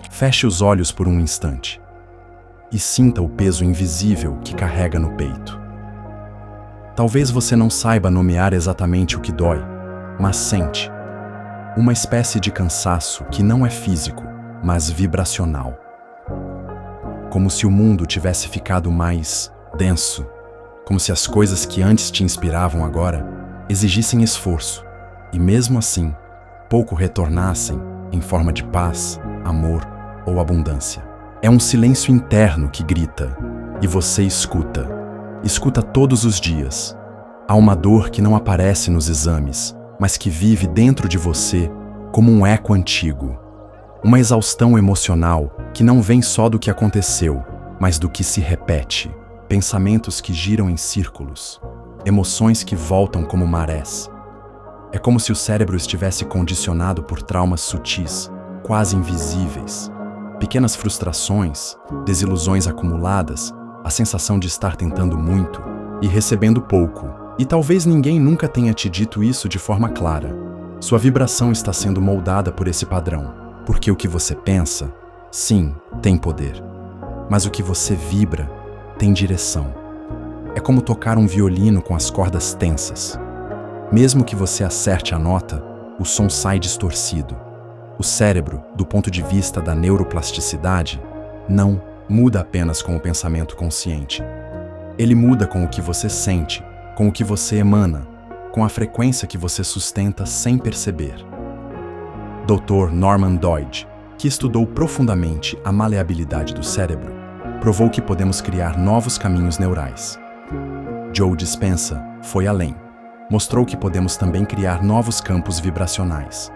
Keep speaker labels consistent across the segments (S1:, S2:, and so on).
S1: Feche os olhos por um instante e sinta o peso invisível que carrega no peito. Talvez você não saiba nomear exatamente o que dói, mas sente uma espécie de cansaço que não é físico, mas vibracional. Como se o mundo tivesse ficado mais denso, como se as coisas que antes te inspiravam agora exigissem esforço e, mesmo assim, pouco retornassem em forma de paz, amor ou abundância. É um silêncio interno que grita, e você escuta. Escuta todos os dias. Há uma dor que não aparece nos exames, mas que vive dentro de você como um eco antigo. Uma exaustão emocional que não vem só do que aconteceu, mas do que se repete. Pensamentos que giram em círculos. Emoções que voltam como marés. É como se o cérebro estivesse condicionado por traumas sutis, quase invisíveis. Pequenas frustrações, desilusões acumuladas, a sensação de estar tentando muito e recebendo pouco. E talvez ninguém nunca tenha te dito isso de forma clara. Sua vibração está sendo moldada por esse padrão, porque o que você pensa, sim, tem poder. Mas o que você vibra tem direção. É como tocar um violino com as cordas tensas. Mesmo que você acerte a nota, o som sai distorcido. O cérebro, do ponto de vista da neuroplasticidade, não muda apenas com o pensamento consciente. Ele muda com o que você sente, com o que você emana, com a frequência que você sustenta sem perceber. Dr. Norman Doidge, que estudou profundamente a maleabilidade do cérebro, provou que podemos criar novos caminhos neurais. Joe Dispenza foi além. Mostrou que podemos também criar novos campos vibracionais.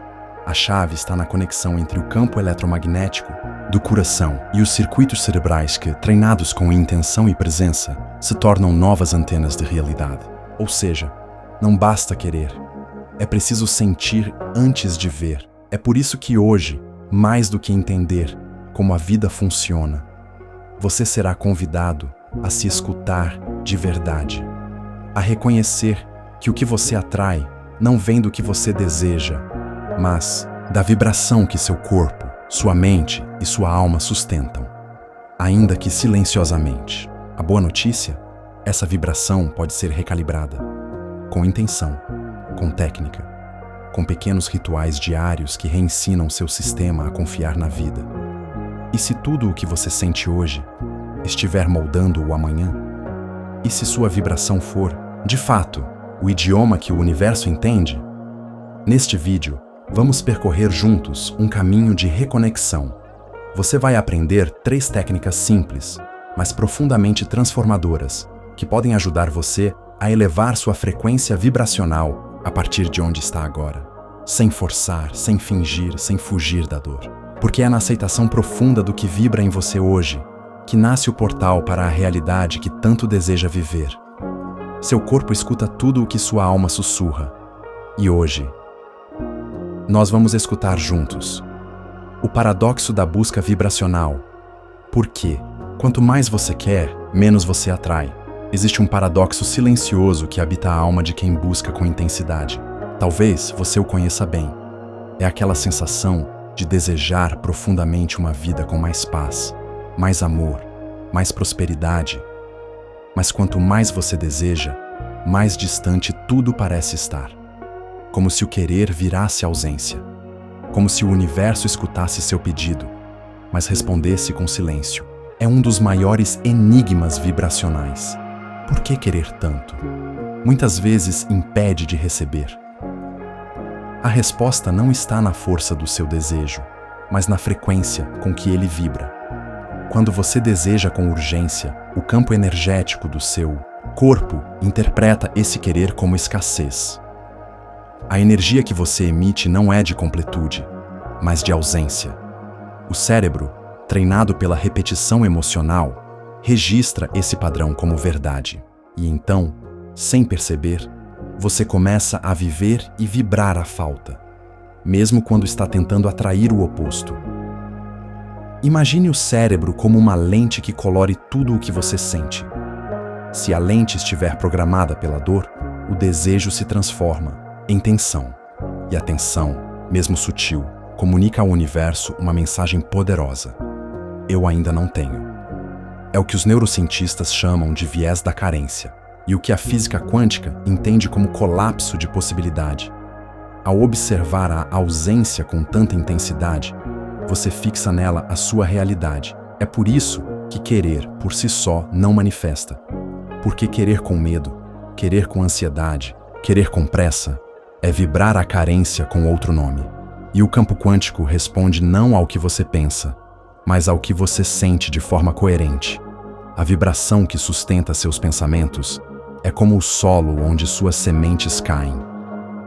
S1: A chave está na conexão entre o campo eletromagnético do coração e os circuitos cerebrais que, treinados com intenção e presença, se tornam novas antenas de realidade. Ou seja, não basta querer, é preciso sentir antes de ver. É por isso que hoje, mais do que entender como a vida funciona, você será convidado a se escutar de verdade, a reconhecer que o que você atrai não vem do que você deseja, mas da vibração que seu corpo, sua mente e sua alma sustentam, ainda que silenciosamente. A boa notícia? Essa vibração pode ser recalibrada, com intenção, com técnica, com pequenos rituais diários que reensinam seu sistema a confiar na vida. E se tudo o que você sente hoje estiver moldando o amanhã? E se sua vibração for, de fato, o idioma que o universo entende? Neste vídeo, vamos percorrer juntos um caminho de reconexão. Você vai aprender 3 técnicas simples, mas profundamente transformadoras, que podem ajudar você a elevar sua frequência vibracional a partir de onde está agora, sem forçar, sem fingir, sem fugir da dor. Porque é na aceitação profunda do que vibra em você hoje que nasce o portal para a realidade que tanto deseja viver. Seu corpo escuta tudo o que sua alma sussurra. E hoje, nós vamos escutar juntos o paradoxo da busca vibracional. Porque, quanto mais você quer, menos você atrai. Existe um paradoxo silencioso que habita a alma de quem busca com intensidade. Talvez você o conheça bem. É aquela sensação de desejar profundamente uma vida com mais paz, mais amor, mais prosperidade. Mas quanto mais você deseja, mais distante tudo parece estar. Como se o querer virasse ausência. Como se o universo escutasse seu pedido, mas respondesse com silêncio. É um dos maiores enigmas vibracionais. Por que querer tanto? Muitas vezes impede de receber. A resposta não está na força do seu desejo, mas na frequência com que ele vibra. Quando você deseja com urgência, o campo energético do seu corpo interpreta esse querer como escassez. A energia que você emite não é de completude, mas de ausência. O cérebro, treinado pela repetição emocional, registra esse padrão como verdade. E então, sem perceber, você começa a viver e vibrar a falta, mesmo quando está tentando atrair o oposto. Imagine o cérebro como uma lente que colore tudo o que você sente. Se a lente estiver programada pela dor, o desejo se transforma em tensão, e a tensão mesmo sutil, comunica ao universo uma mensagem poderosa: eu ainda não tenho. É o que os neurocientistas chamam de viés da carência, e o que a física quântica entende como colapso de possibilidade. Ao observar a ausência com tanta intensidade, você fixa nela a sua realidade. É por isso que querer por si só não manifesta. Porque querer com medo, querer com ansiedade, querer com pressa, é vibrar a carência com outro nome. E o campo quântico responde não ao que você pensa, mas ao que você sente de forma coerente. A vibração que sustenta seus pensamentos é como o solo onde suas sementes caem.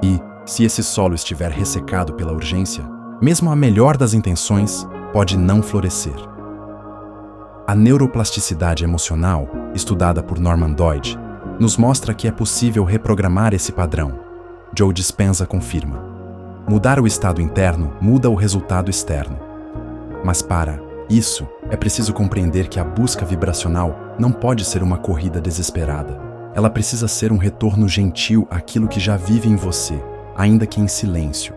S1: E, se esse solo estiver ressecado pela urgência, mesmo a melhor das intenções pode não florescer. A neuroplasticidade emocional, estudada por Norman Doidge, nos mostra que é possível reprogramar esse padrão. Joe Dispenza confirma: mudar o estado interno muda o resultado externo. Mas para isso, é preciso compreender que a busca vibracional não pode ser uma corrida desesperada. Ela precisa ser um retorno gentil àquilo que já vive em você, ainda que em silêncio.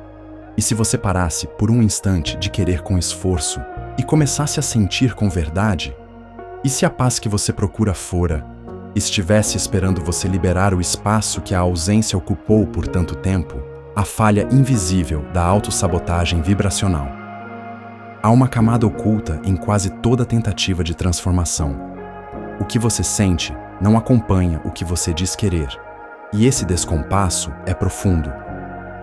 S1: E se você parasse por um instante de querer com esforço e começasse a sentir com verdade? E se a paz que você procura fora estivesse esperando você liberar o espaço que a ausência ocupou por tanto tempo? A falha invisível da autossabotagem vibracional. Há uma camada oculta em quase toda tentativa de transformação. O que você sente não acompanha o que você diz querer. E esse descompasso é profundo.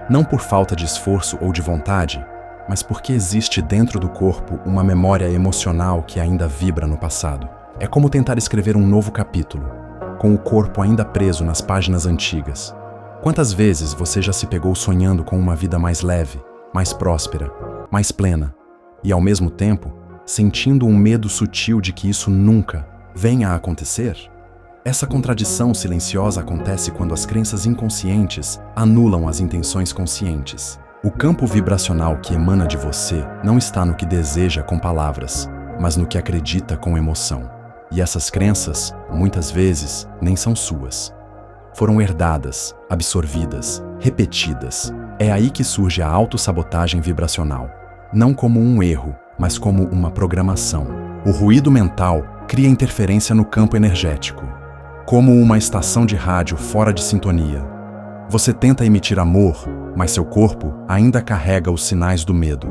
S1: Não por falta de esforço ou de vontade, mas porque existe dentro do corpo uma memória emocional que ainda vibra no passado. É como tentar escrever um novo capítulo, com o corpo ainda preso nas páginas antigas. Quantas vezes você já se pegou sonhando com uma vida mais leve, mais próspera, mais plena, e ao mesmo tempo, sentindo um medo sutil de que isso nunca venha a acontecer? Essa contradição silenciosa acontece quando as crenças inconscientes anulam as intenções conscientes. O campo vibracional que emana de você não está no que deseja com palavras, mas no que acredita com emoção. E essas crenças, muitas vezes, nem são suas. Foram herdadas, absorvidas, repetidas. É aí que surge a autossabotagem vibracional. Não como um erro, mas como uma programação. O ruído mental cria interferência no campo energético, como uma estação de rádio fora de sintonia. Você tenta emitir amor, mas seu corpo ainda carrega os sinais do medo.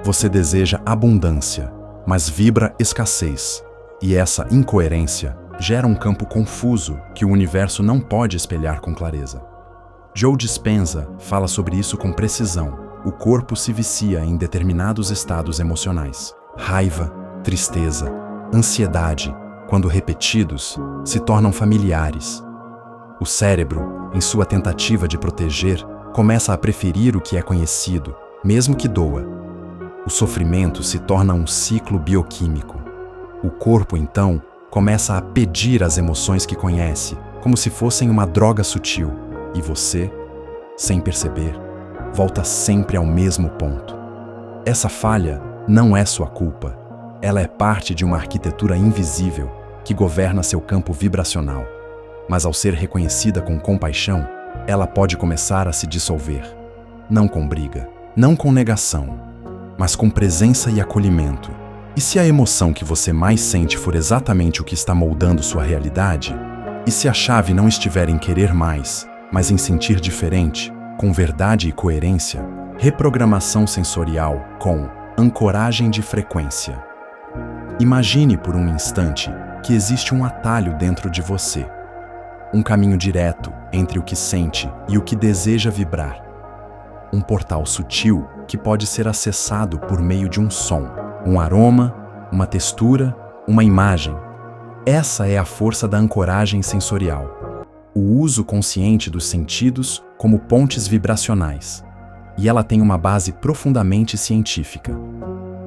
S1: Você deseja abundância, mas vibra escassez. E essa incoerência gera um campo confuso que o universo não pode espelhar com clareza. Joe Dispenza fala sobre isso com precisão. O corpo se vicia em determinados estados emocionais. Raiva, tristeza, ansiedade, quando repetidos, se tornam familiares. O cérebro, em sua tentativa de proteger, começa a preferir o que é conhecido, mesmo que doa. O sofrimento se torna um ciclo bioquímico. O corpo, então, começa a pedir as emoções que conhece, como se fossem uma droga sutil, e você, sem perceber, volta sempre ao mesmo ponto. Essa falha não é sua culpa. Ela é parte de uma arquitetura invisível que governa seu campo vibracional. Mas ao ser reconhecida com compaixão, ela pode começar a se dissolver. Não com briga, não com negação, mas com presença e acolhimento. E se a emoção que você mais sente for exatamente o que está moldando sua realidade? E se a chave não estiver em querer mais, mas em sentir diferente, com verdade e coerência? Reprogramação sensorial com ancoragem de frequência. Imagine por um instante que existe um atalho dentro de você. Um caminho direto entre o que sente e o que deseja vibrar. Um portal sutil que pode ser acessado por meio de um som, um aroma, uma textura, uma imagem. Essa é a força da ancoragem sensorial. O uso consciente dos sentidos como pontes vibracionais. E ela tem uma base profundamente científica.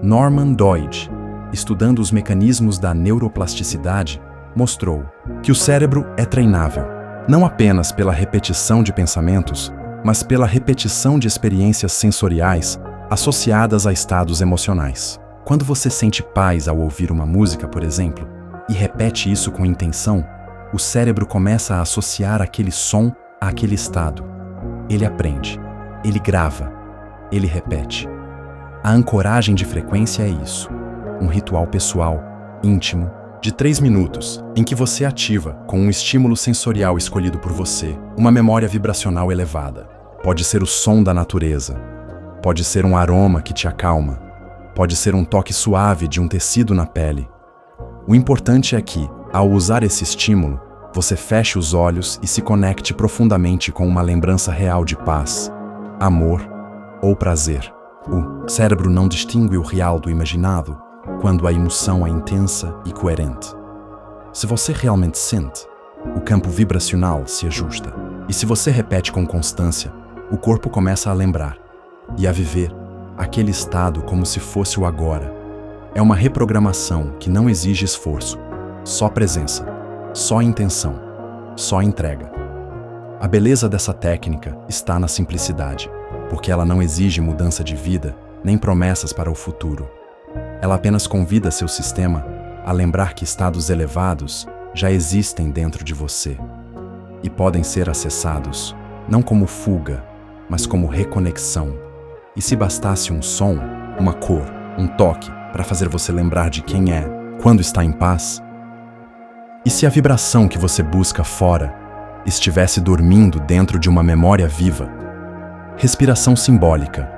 S1: Norman Doidge, estudando os mecanismos da neuroplasticidade, mostrou que o cérebro é treinável, não apenas pela repetição de pensamentos, mas pela repetição de experiências sensoriais associadas a estados emocionais. Quando você sente paz ao ouvir uma música, por exemplo, e repete isso com intenção, o cérebro começa a associar aquele som àquele estado. Ele aprende, ele grava. ele repete. A ancoragem de frequência é isso, um ritual pessoal, íntimo, de 3 minutos, em que você ativa, com um estímulo sensorial escolhido por você, uma memória vibracional elevada. Pode ser o som da natureza, pode ser um aroma que te acalma, pode ser um toque suave de um tecido na pele. O importante é que, ao usar esse estímulo, você feche os olhos e se conecte profundamente com uma lembrança real de paz, amor ou prazer. O cérebro não distingue o real do imaginado quando a emoção é intensa e coerente. Se você realmente sente, o campo vibracional se ajusta. E se você repete com constância, o corpo começa a lembrar e a viver aquele estado como se fosse o agora. É uma reprogramação que não exige esforço, só presença, só intenção, só entrega. A beleza dessa técnica está na simplicidade, porque ela não exige mudança de vida nem promessas para o futuro. Ela apenas convida seu sistema a lembrar que estados elevados já existem dentro de você e podem ser acessados não como fuga, mas como reconexão. E se bastasse um som, uma cor, um toque para fazer você lembrar de quem é quando está em paz? E se a vibração que você busca fora estivesse dormindo dentro de uma memória viva? Respiração simbólica,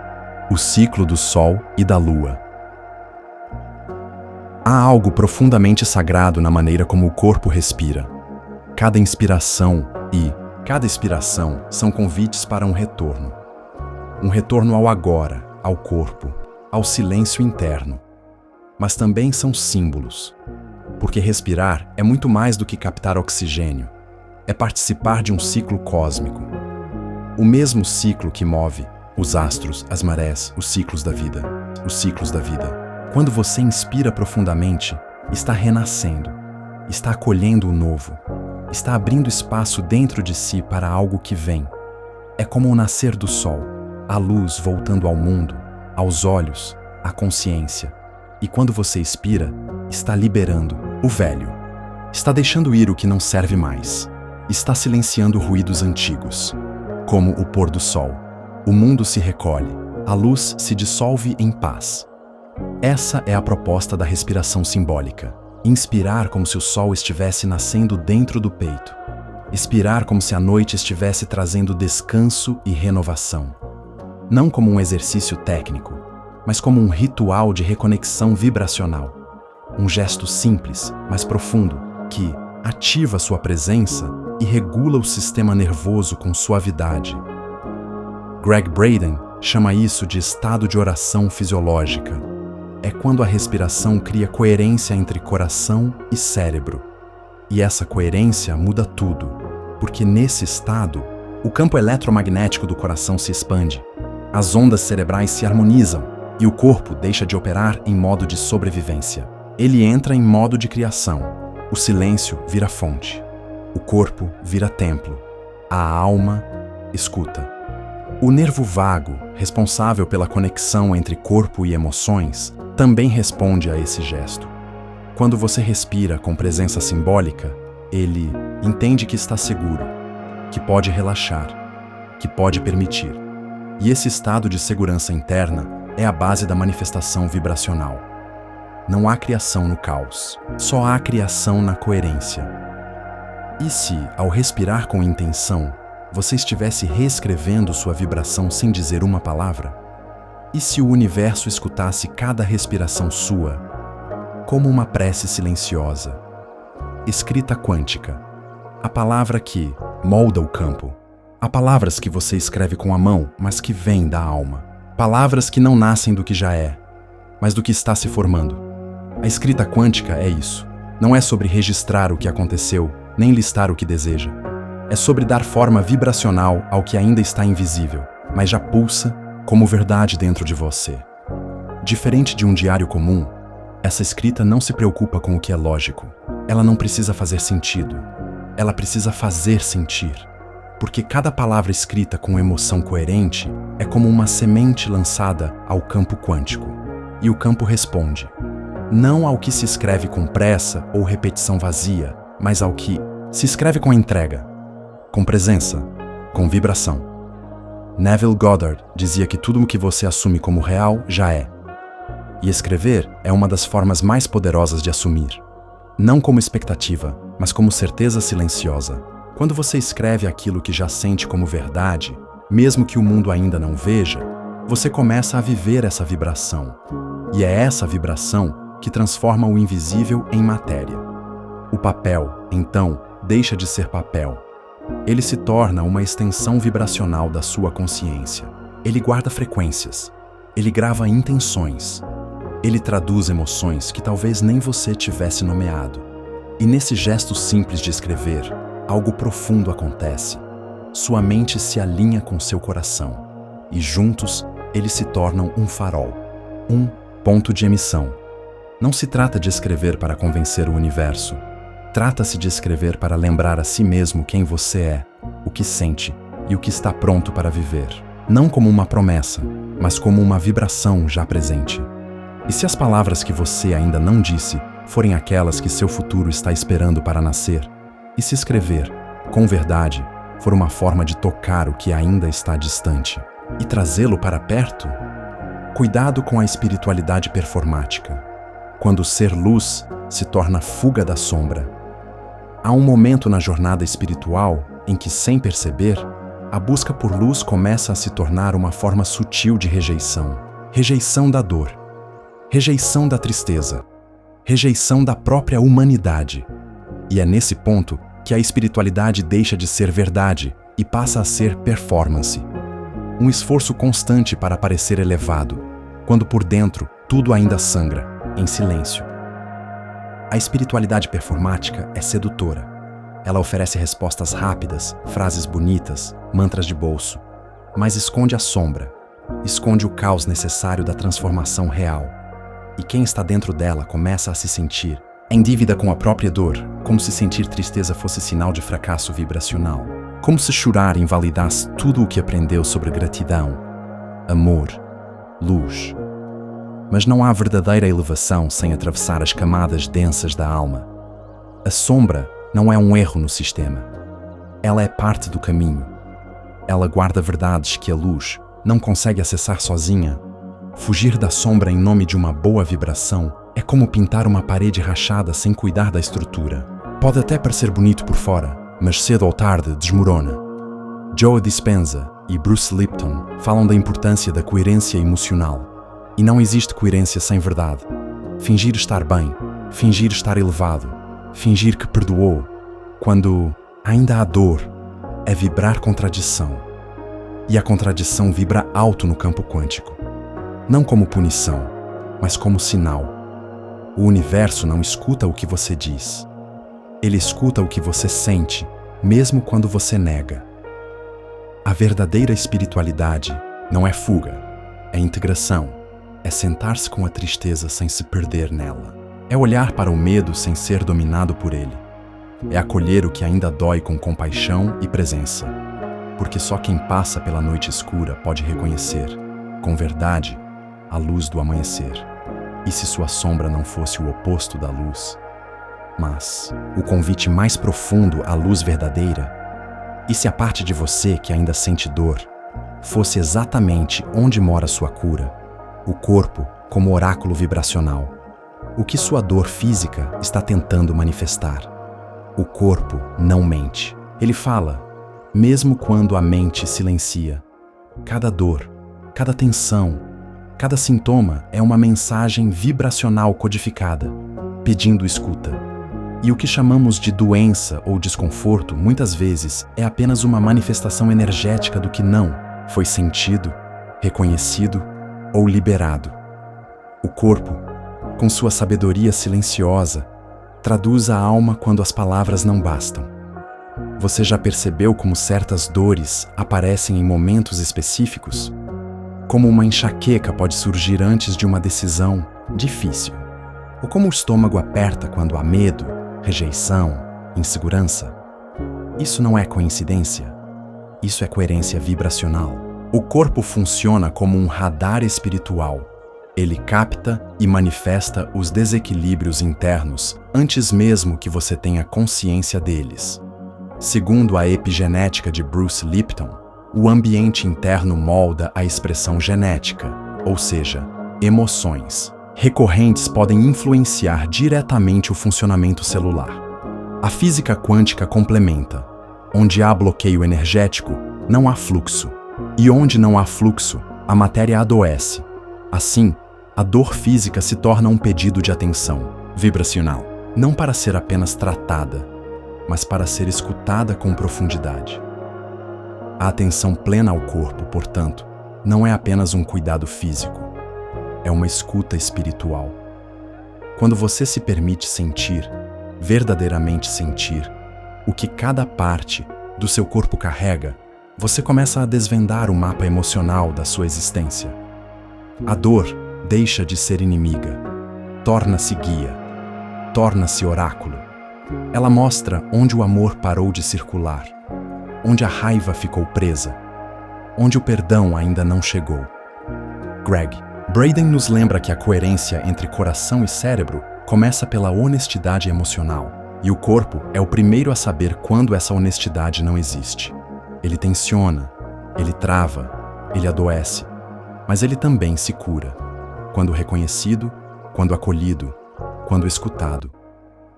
S1: o ciclo do Sol e da Lua. Há algo profundamente sagrado na maneira como o corpo respira. Cada inspiração e cada expiração são convites para um retorno. Um retorno ao agora, ao corpo, ao silêncio interno. Mas também são símbolos. Porque respirar é muito mais do que captar oxigênio. É participar de um ciclo cósmico. O mesmo ciclo que move os astros, as marés, os ciclos da vida. Os ciclos da vida. Quando você inspira profundamente, está renascendo, está acolhendo o novo, está abrindo espaço dentro de si para algo que vem. É como o nascer do sol, a luz voltando ao mundo, aos olhos, à consciência. E quando você expira, está liberando o velho. Está deixando ir o que não serve mais. Está silenciando ruídos antigos, como o pôr do sol. O mundo se recolhe, a luz se dissolve em paz. Essa é a proposta da respiração simbólica. Inspirar como se o sol estivesse nascendo dentro do peito. Expirar como se a noite estivesse trazendo descanso e renovação. Não como um exercício técnico, mas como um ritual de reconexão vibracional. Um gesto simples, mas profundo, que ativa sua presença e regula o sistema nervoso com suavidade. Gregg Braden chama isso de estado de oração fisiológica. É quando a respiração cria coerência entre coração e cérebro. E essa coerência muda tudo, porque nesse estado, o campo eletromagnético do coração se expande, as ondas cerebrais se harmonizam e o corpo deixa de operar em modo de sobrevivência. Ele entra em modo de criação. O silêncio vira fonte. O corpo vira templo. A alma escuta. O nervo vago, responsável pela conexão entre corpo e emoções, também responde a esse gesto. Quando você respira com presença simbólica, ele entende que está seguro, que pode relaxar, que pode permitir. E esse estado de segurança interna é a base da manifestação vibracional. Não há criação no caos, só há criação na coerência. E se, ao respirar com intenção, você estivesse reescrevendo sua vibração sem dizer uma palavra? E se o universo escutasse cada respiração sua, como uma prece silenciosa? Escrita quântica. A palavra que molda o campo. Há palavras que você escreve com a mão, mas que vêm da alma. Palavras que não nascem do que já é, mas do que está se formando. A escrita quântica é isso. Não é sobre registrar o que aconteceu, nem listar o que deseja. É sobre dar forma vibracional ao que ainda está invisível, mas já pulsa como verdade dentro de você. Diferente de um diário comum, essa escrita não se preocupa com o que é lógico. Ela não precisa fazer sentido. Ela precisa fazer sentir. Porque cada palavra escrita com emoção coerente é como uma semente lançada ao campo quântico. E o campo responde. Não ao que se escreve com pressa ou repetição vazia, mas ao que se escreve com entrega, com presença, com vibração. Neville Goddard dizia que tudo o que você assume como real já é. E escrever é uma das formas mais poderosas de assumir. Não como expectativa, mas como certeza silenciosa. Quando você escreve aquilo que já sente como verdade, mesmo que o mundo ainda não veja, você começa a viver essa vibração. E é essa vibração que transforma o invisível em matéria. O papel, então, deixa de ser papel. Ele se torna uma extensão vibracional da sua consciência. Ele guarda frequências. Ele grava intenções. Ele traduz emoções que talvez nem você tivesse nomeado. E nesse gesto simples de escrever, algo profundo acontece. Sua mente se alinha com seu coração. E juntos, eles se tornam um farol. Um ponto de emissão. Não se trata de escrever para convencer o universo. Trata-se de escrever para lembrar a si mesmo quem você é, o que sente e o que está pronto para viver. Não como uma promessa, mas como uma vibração já presente. E se as palavras que você ainda não disse forem aquelas que seu futuro está esperando para nascer? E se escrever, com verdade, for uma forma de tocar o que ainda está distante e trazê-lo para perto? Cuidado com a espiritualidade performática. Quando ser luz se torna fuga da sombra. Há um momento na jornada espiritual em que, sem perceber, a busca por luz começa a se tornar uma forma sutil de rejeição. Rejeição da dor. Rejeição da tristeza. Rejeição da própria humanidade. E é nesse ponto que a espiritualidade deixa de ser verdade e passa a ser performance. Um esforço constante para parecer elevado, quando por dentro tudo ainda sangra, em silêncio. A espiritualidade performática é sedutora. Ela oferece respostas rápidas, frases bonitas, mantras de bolso, mas esconde a sombra, esconde o caos necessário da transformação real. E quem está dentro dela começa a se sentir em dívida com a própria dor, como se sentir tristeza fosse sinal de fracasso vibracional, como se chorar invalidasse tudo o que aprendeu sobre gratidão, amor, luz. Mas não há verdadeira elevação sem atravessar as camadas densas da alma. A sombra não é um erro no sistema. Ela é parte do caminho. Ela guarda verdades que a luz não consegue acessar sozinha. Fugir da sombra em nome de uma boa vibração é como pintar uma parede rachada sem cuidar da estrutura. Pode até parecer bonito por fora, mas cedo ou tarde desmorona. Joe Dispenza e Bruce Lipton falam da importância da coerência emocional. E não existe coerência sem verdade. Fingir estar bem, fingir estar elevado, fingir que perdoou, quando ainda há dor, é vibrar contradição. E a contradição vibra alto no campo quântico. Não como punição, mas como sinal. O universo não escuta o que você diz. Ele escuta o que você sente, mesmo quando você nega. A verdadeira espiritualidade não é fuga, é integração. É sentar-se com a tristeza sem se perder nela. É olhar para o medo sem ser dominado por ele. É acolher o que ainda dói com compaixão e presença. Porque só quem passa pela noite escura pode reconhecer, com verdade, a luz do amanhecer. E se sua sombra não fosse o oposto da luz? Mas o convite mais profundo à luz verdadeira? E se a parte de você que ainda sente dor fosse exatamente onde mora sua cura? O corpo como oráculo vibracional. O que sua dor física está tentando manifestar? O corpo não mente. Ele fala, mesmo quando a mente silencia. Cada dor, cada tensão, cada sintoma é uma mensagem vibracional codificada, pedindo escuta. E o que chamamos de doença ou desconforto, muitas vezes, é apenas uma manifestação energética do que não foi sentido, reconhecido ou liberado. O corpo, com sua sabedoria silenciosa, traduz a alma quando as palavras não bastam. Você já percebeu como certas dores aparecem em momentos específicos? Como uma enxaqueca pode surgir antes de uma decisão difícil? Ou como o estômago aperta quando há medo, rejeição, insegurança? Isso não é coincidência. Isso é coerência vibracional. O corpo funciona como um radar espiritual. Ele capta e manifesta os desequilíbrios internos antes mesmo que você tenha consciência deles. Segundo a epigenética de Bruce Lipton, O ambiente interno molda a expressão genética, ou seja, emoções recorrentes podem influenciar diretamente o funcionamento celular. A física quântica complementa. Onde há bloqueio energético, não há fluxo. E onde não há fluxo, a matéria adoece. Assim, a dor física se torna um pedido de atenção vibracional, não para ser apenas tratada, mas para ser escutada com profundidade. A atenção plena ao corpo, portanto, não é apenas um cuidado físico, é uma escuta espiritual. Quando você se permite sentir, verdadeiramente sentir, o que cada parte do seu corpo carrega, você começa a desvendar o mapa emocional da sua existência. A dor deixa de ser inimiga, torna-se guia, torna-se oráculo. Ela mostra onde o amor parou de circular, onde a raiva ficou presa, onde o perdão ainda não chegou. Gregg Braden nos lembra que a coerência entre coração e cérebro começa pela honestidade emocional, e o corpo é o primeiro a saber quando essa honestidade não existe. Ele tensiona, ele trava, ele adoece, mas ele também se cura, quando reconhecido, quando acolhido, quando escutado.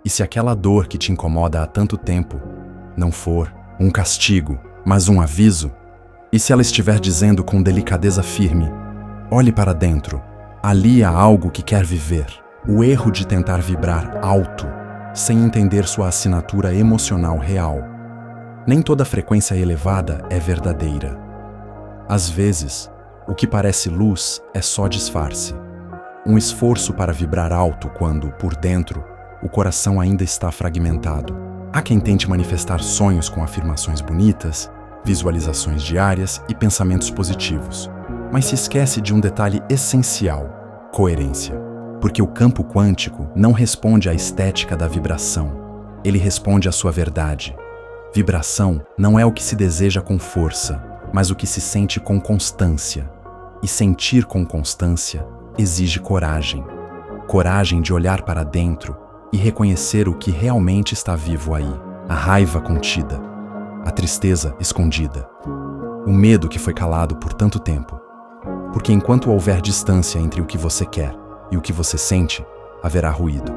S1: E se aquela dor que te incomoda há tanto tempo não for um castigo, mas um aviso, e se ela estiver dizendo com delicadeza firme, olhe para dentro, ali há algo que quer viver. O erro de tentar vibrar alto, sem entender sua assinatura emocional real. Nem toda frequência elevada é verdadeira. Às vezes, o que parece luz é só disfarce. Um esforço para vibrar alto quando, por dentro, o coração ainda está fragmentado. Há quem tente manifestar sonhos com afirmações bonitas, visualizações diárias e pensamentos positivos, mas se esquece de um detalhe essencial: coerência. Porque o campo quântico não responde à estética da vibração, ele responde à sua verdade. Vibração não é o que se deseja com força, mas o que se sente com constância. E sentir com constância exige coragem. Coragem de olhar para dentro e reconhecer o que realmente está vivo aí. A raiva contida, a tristeza escondida, o medo que foi calado por tanto tempo. Porque enquanto houver distância entre o que você quer e o que você sente, haverá ruído.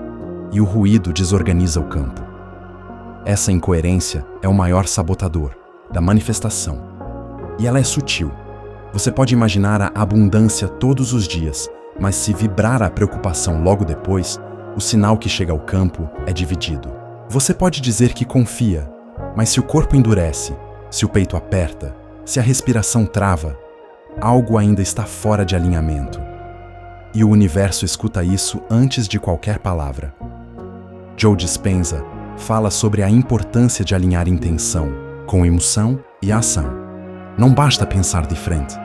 S1: E o ruído desorganiza o campo. Essa incoerência é o maior sabotador da manifestação. E ela é sutil. Você pode imaginar a abundância todos os dias, mas se vibrar a preocupação logo depois, o sinal que chega ao campo é dividido. Você pode dizer que confia, mas se o corpo endurece, se o peito aperta, se a respiração trava, algo ainda está fora de alinhamento. E o universo escuta isso antes de qualquer palavra. Joe Dispenza fala sobre a importância de alinhar intenção com emoção e ação. Não basta pensar diferente,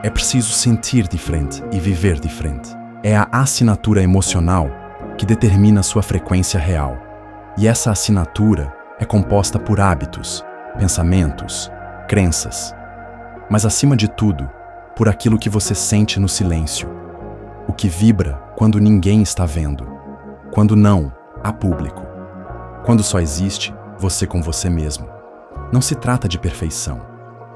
S1: é preciso sentir diferente e viver diferente. É a assinatura emocional que determina sua frequência real. E essa assinatura é composta por hábitos, pensamentos, crenças. Mas acima de tudo, por aquilo que você sente no silêncio. O que vibra quando ninguém está vendo. Quando não há público. Quando só existe você com você mesmo. Não se trata de perfeição,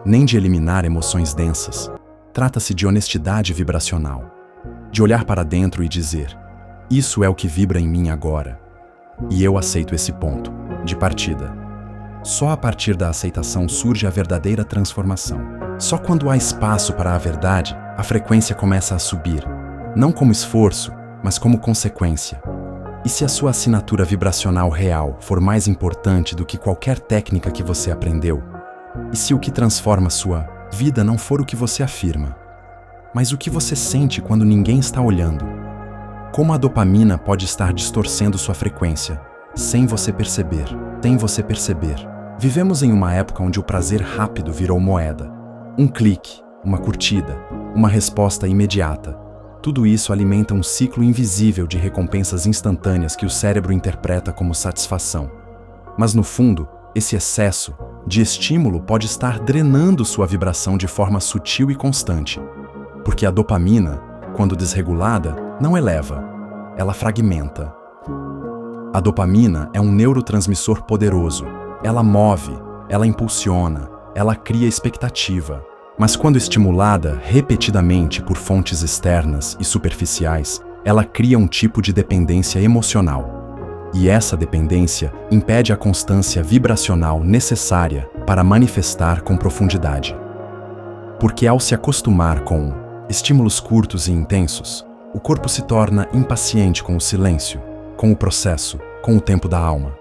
S1: nem de eliminar emoções densas. Trata-se de honestidade vibracional. De olhar para dentro e dizer: isso é o que vibra em mim agora. E eu aceito esse ponto de partida. Só a partir da aceitação surge a verdadeira transformação. Só quando há espaço para a verdade, a frequência começa a subir. Não como esforço, mas como consequência. E se a sua assinatura vibracional real for mais importante do que qualquer técnica que você aprendeu? E se o que transforma sua vida não for o que você afirma, mas o que você sente quando ninguém está olhando? Como a dopamina pode estar distorcendo sua frequência, sem você perceber? Vivemos em uma época onde o prazer rápido virou moeda. Um clique, uma curtida, uma resposta imediata. Tudo isso alimenta um ciclo invisível de recompensas instantâneas que o cérebro interpreta como satisfação. Mas no fundo, esse excesso de estímulo pode estar drenando sua vibração de forma sutil e constante. Porque a dopamina, quando desregulada, não eleva, ela fragmenta. A dopamina é um neurotransmissor poderoso. Ela move, ela impulsiona, ela cria expectativa. Mas quando estimulada repetidamente por fontes externas e superficiais, ela cria um tipo de dependência emocional. E essa dependência impede a constância vibracional necessária para manifestar com profundidade. Porque ao se acostumar com estímulos curtos e intensos, o corpo se torna impaciente com o silêncio, com o processo, com o tempo da alma.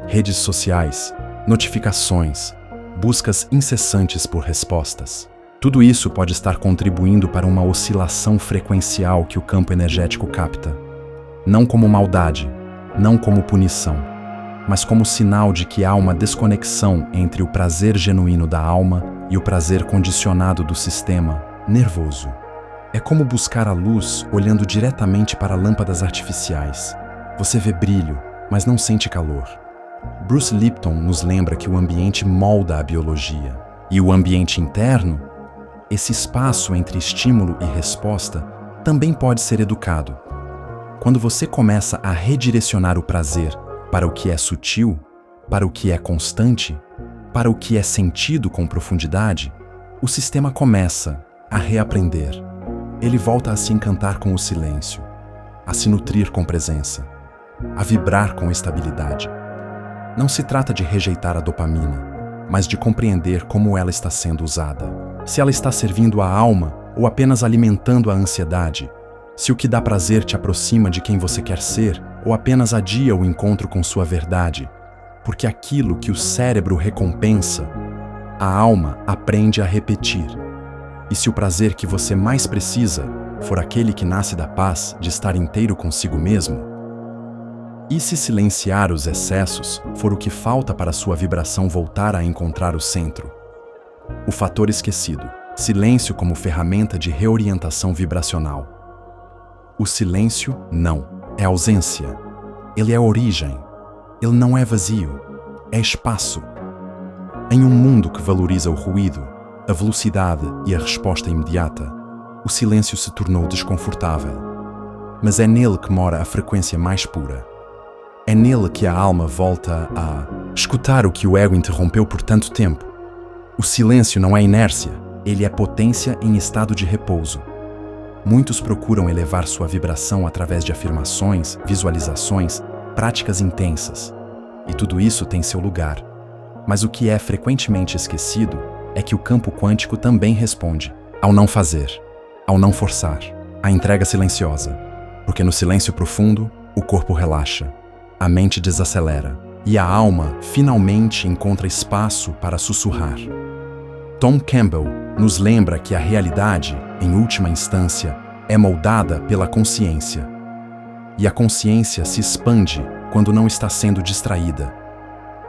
S1: Redes sociais, notificações, buscas incessantes por respostas. Tudo isso pode estar contribuindo para uma oscilação frequencial que o campo energético capta. Não como maldade, não como punição, mas como sinal de que há uma desconexão entre o prazer genuíno da alma e o prazer condicionado do sistema nervoso. É como buscar a luz olhando diretamente para lâmpadas artificiais. Você vê brilho, mas não sente calor. Bruce Lipton nos lembra que o ambiente molda a biologia. E o ambiente interno, esse espaço entre estímulo e resposta, também pode ser educado. Quando você começa a redirecionar o prazer para o que é sutil, para o que é constante, para o que é sentido com profundidade, o sistema começa a reaprender. Ele volta a se encantar com o silêncio, a se nutrir com presença, a vibrar com estabilidade. Não se trata de rejeitar a dopamina, mas de compreender como ela está sendo usada. Se ela está servindo a alma ou apenas alimentando a ansiedade, se o que dá prazer te aproxima de quem você quer ser ou apenas adia o encontro com sua verdade, porque aquilo que o cérebro recompensa, a alma aprende a repetir. E se o prazer que você mais precisa for aquele que nasce da paz de estar inteiro consigo mesmo? E se silenciar os excessos for o que falta para sua vibração voltar a encontrar o centro? O fator esquecido, silêncio como ferramenta de reorientação vibracional. O silêncio não é ausência. Ele é origem. Ele não é vazio. É espaço. Em um mundo que valoriza o ruído, a velocidade e a resposta imediata, o silêncio se tornou desconfortável. Mas é nele que mora a frequência mais pura. É nele que a alma volta a escutar o que o ego interrompeu por tanto tempo. O silêncio não é inércia, ele é potência em estado de repouso. Muitos procuram elevar sua vibração através de afirmações, visualizações, práticas intensas. E tudo isso tem seu lugar. Mas o que é frequentemente esquecido é que o campo quântico também responde ao não fazer, ao não forçar, à entrega silenciosa. Porque no silêncio profundo, o corpo relaxa, a mente desacelera e a alma finalmente encontra espaço para sussurrar. Tom Campbell nos lembra que a realidade, em última instância, é moldada pela consciência. E a consciência se expande quando não está sendo distraída.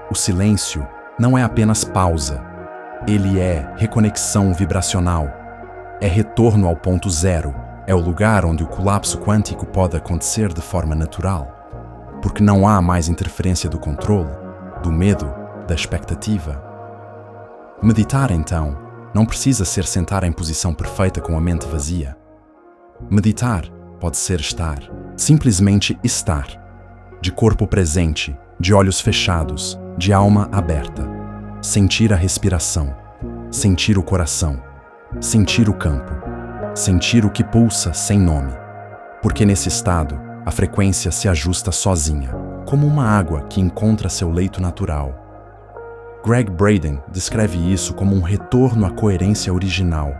S1: O silêncio não é apenas pausa. Ele é reconexão vibracional. É retorno ao ponto zero. É o lugar onde o colapso quântico pode acontecer de forma natural. Porque não há mais interferência do controle, do medo, da expectativa. Meditar, então, não precisa ser sentar em posição perfeita com a mente vazia. Meditar pode ser estar, simplesmente estar, de corpo presente, de olhos fechados, de alma aberta. Sentir a respiração, sentir o coração, sentir o campo, sentir o que pulsa sem nome. Porque nesse estado, a frequência se ajusta sozinha, como uma água que encontra seu leito natural. Gregg Braden descreve isso como um retorno à coerência original,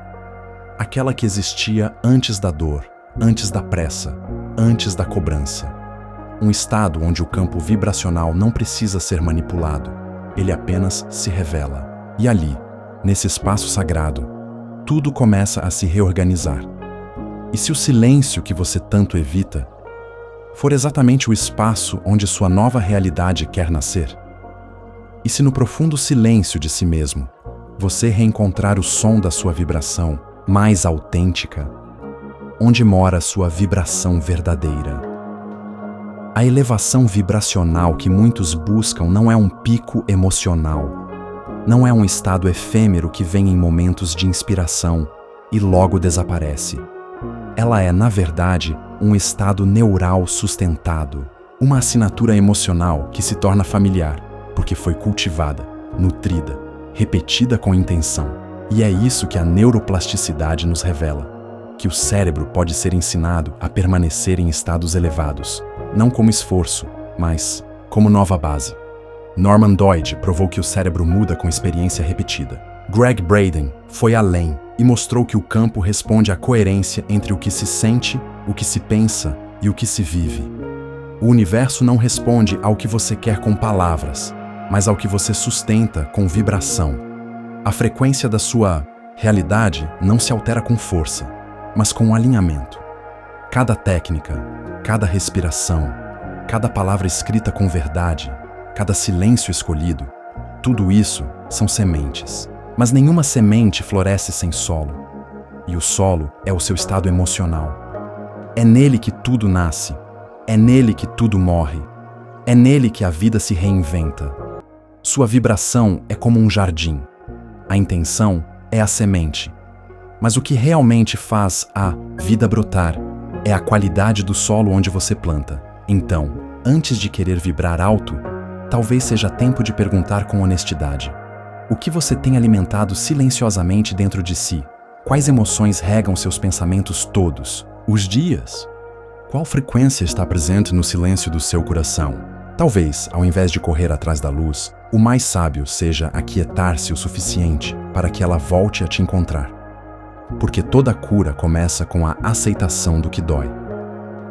S1: aquela que existia antes da dor, antes da pressa, antes da cobrança. Um estado onde o campo vibracional não precisa ser manipulado, ele apenas se revela. E ali, nesse espaço sagrado, tudo começa a se reorganizar. E se o silêncio que você tanto evita for exatamente o espaço onde sua nova realidade quer nascer? E se no profundo silêncio de si mesmo, você reencontrar o som da sua vibração mais autêntica, onde mora sua vibração verdadeira? A elevação vibracional que muitos buscam não é um pico emocional, não é um estado efêmero que vem em momentos de inspiração e logo desaparece. Ela é, na verdade, um estado neural sustentado, uma assinatura emocional que se torna familiar, porque foi cultivada, nutrida, repetida com intenção. E é isso que a neuroplasticidade nos revela, que o cérebro pode ser ensinado a permanecer em estados elevados, não como esforço, mas como nova base. Norman Doidge provou que o cérebro muda com experiência repetida. Greg Braden foi além e mostrou que o campo responde à coerência entre o que se sente, o que se pensa e o que se vive. O universo não responde ao que você quer com palavras, mas ao que você sustenta com vibração. A frequência da sua realidade não se altera com força, mas com alinhamento. Cada técnica, cada respiração, cada palavra escrita com verdade, cada silêncio escolhido, tudo isso são sementes. Mas nenhuma semente floresce sem solo. E o solo é o seu estado emocional. É nele que tudo nasce. É nele que tudo morre. É nele que a vida se reinventa. Sua vibração é como um jardim. A intenção é a semente. Mas o que realmente faz a vida brotar é a qualidade do solo onde você planta. Então, antes de querer vibrar alto, talvez seja tempo de perguntar com honestidade: o que você tem alimentado silenciosamente dentro de si? Quais emoções regam seus pensamentos todos os dias? Qual frequência está presente no silêncio do seu coração? Talvez, ao invés de correr atrás da luz, o mais sábio seja aquietar-se o suficiente para que ela volte a te encontrar. Porque toda cura começa com a aceitação do que dói.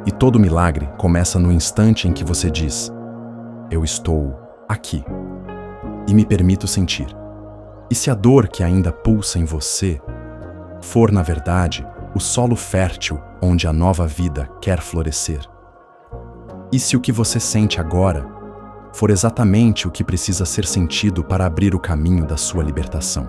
S1: E todo milagre começa no instante em que você diz: eu estou aqui e me permito sentir. E se a dor que ainda pulsa em você for, na verdade, o solo fértil onde a nova vida quer florescer? E se o que você sente agora for exatamente o que precisa ser sentido para abrir o caminho da sua libertação?